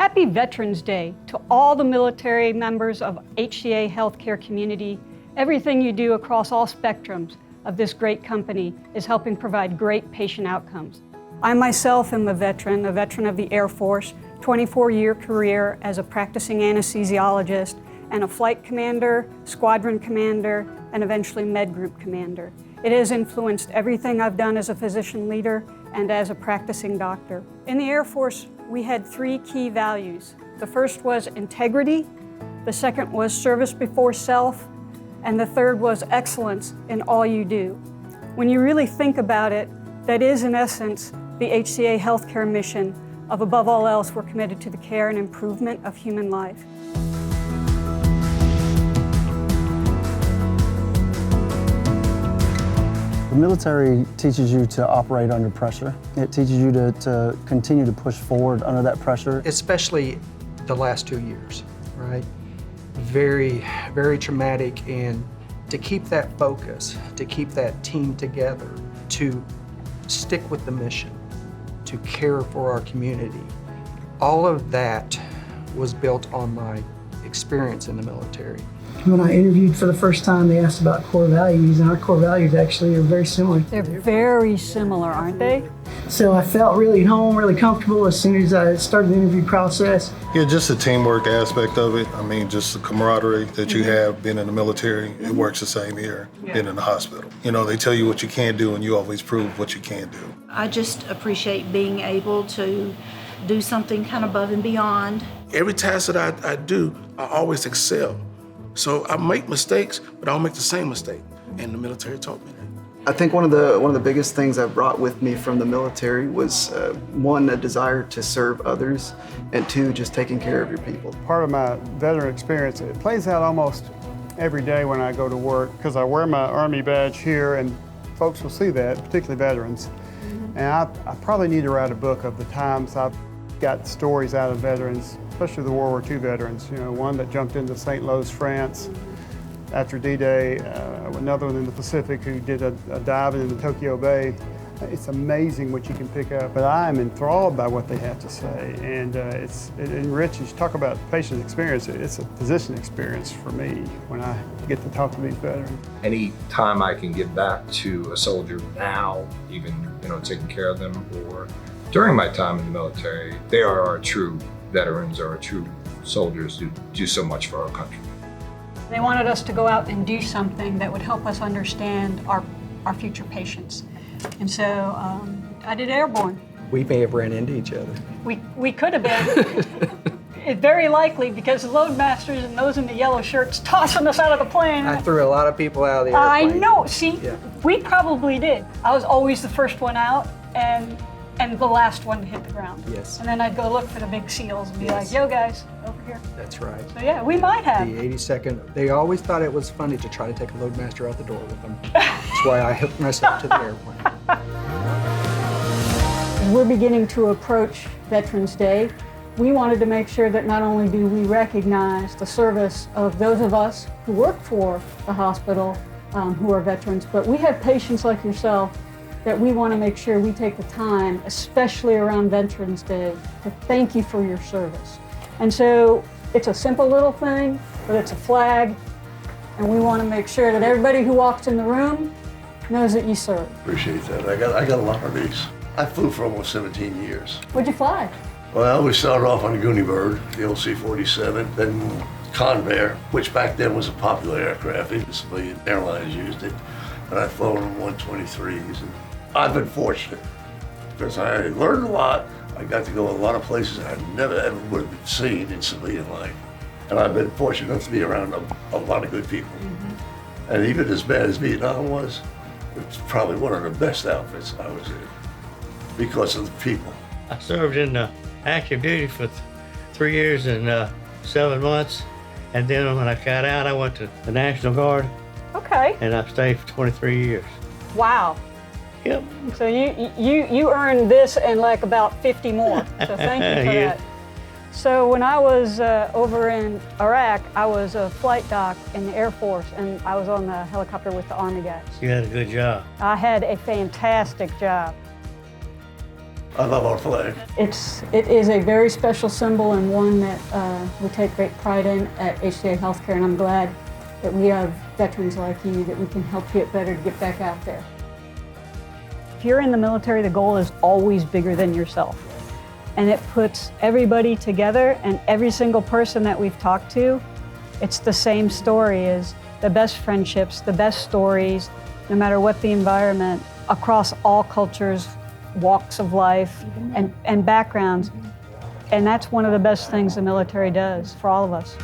Happy Veterans Day to all the military members of HCA Healthcare community. Everything you do across all spectrums of this great company is helping provide great patient outcomes. I myself am a veteran of the Air Force, 24-year career as a practicing anesthesiologist and a flight commander, squadron commander, and eventually med group commander. It has influenced everything I've done as a physician leader and as a practicing doctor. In the Air Force, we had 3 key values. The first was integrity, the second was service before self, and the third was excellence in all you do. When you really think about it, that is in essence the HCA Healthcare mission of, above all else, we're committed to the care and improvement of human life. The military teaches you to operate under pressure. It teaches you to continue to push forward under that pressure. Especially the last 2 years, right? Very, very traumatic, and to keep that focus, to keep that team together, to stick with the mission, to care for our community. All of that was built on my experience in the military. When I interviewed for the first time, they asked about core values, and our core values actually are very similar. They're very similar, aren't they? So I felt really at home, really comfortable as soon as I started the interview process. Yeah, just the teamwork aspect of it. I mean, just the camaraderie that you have being in the military, it works the same here, being in the hospital. You know, they tell you what you can't do, and you always prove what you can do. I just appreciate being able to do something kind of above and beyond. Every task that I do, I always excel. So I make mistakes, but I don't make the same mistake. And the military taught me that. I think one of the biggest things I brought with me from the military was one, a desire to serve others, and 2, just taking care of your people. Part of my veteran experience, it plays out almost every day when I go to work, because I wear my Army badge here, and folks will see that, particularly veterans. And I probably need to write a book of the times I've got stories out of veterans, especially the World War II veterans. You know, one that jumped into St. Louis, France after D-Day, another one in the Pacific who did a dive into Tokyo Bay. It's amazing what you can pick up, but I am enthralled by what they have to say, and it enriches. Talk about patient experience, it's a physician experience for me when I get to talk to these veterans. Any time I can give back to a soldier now, even taking care of them, or during my time in the military, they are our true veterans, or our true soldiers who do so much for our country. They wanted us to go out and do something that would help us understand our future patients. And so I did airborne. We may have ran into each other. We could have been. It's very likely, because the loadmasters and those in the yellow shirts tossing us out of the plane. I threw a lot of people out of the I airplane. know, see, Yeah. We probably did. I was always the first one out and the last one to hit the ground. Yes. And then I'd go look for the big SEALs and be Yes. like, yo guys, over here. That's right. So yeah, we might have. The 82nd, they always thought it was funny to try to take a loadmaster out the door with them. That's why I hooked myself to the airplane. As we're beginning to approach Veterans Day, we wanted to make sure that not only do we recognize the service of those of us who work for the hospital who are veterans, but we have patients like yourself that we want to make sure we take the time, especially around Veterans Day, to thank you for your service. And so it's a simple little thing, but it's a flag, and we want to make sure that everybody who walks in the room knows that you serve. Appreciate that. I got a lot of these. I flew for almost 17 years. What'd you fly? Well, I always started off on a Goonie Bird, the old C-47, then Convair, which back then was a popular aircraft. Even civilian airlines used it. And I've flown on 123s. And I've been fortunate because I learned a lot. I got to go a lot of places I never ever would have seen in civilian life. And I've been fortunate enough to be around a lot of good people. Mm-hmm. And even as bad as Vietnam was, it's probably one of the best outfits I was in because of the people. I served in active duty for 3 years and 7 months. And then when I got out, I went to the National Guard. Okay. And I've stayed for 23 years. Wow. Yep. So you earned this and like about 50 more. So thank you for Yeah. that. So when I was over in Iraq, I was a flight doc in the Air Force, and I was on the helicopter with the Army guys. You had a good job. I had a fantastic job. I love our flag. It is a very special symbol and one that we take great pride in at HCA Healthcare, and I'm glad that we have veterans like you that we can help get better to get back out there. If you're in the military, the goal is always bigger than yourself. And it puts everybody together, and every single person that we've talked to, it's the same story, is the best friendships, the best stories, no matter what the environment, across all cultures, walks of life, and backgrounds. And that's one of the best things the military does for all of us.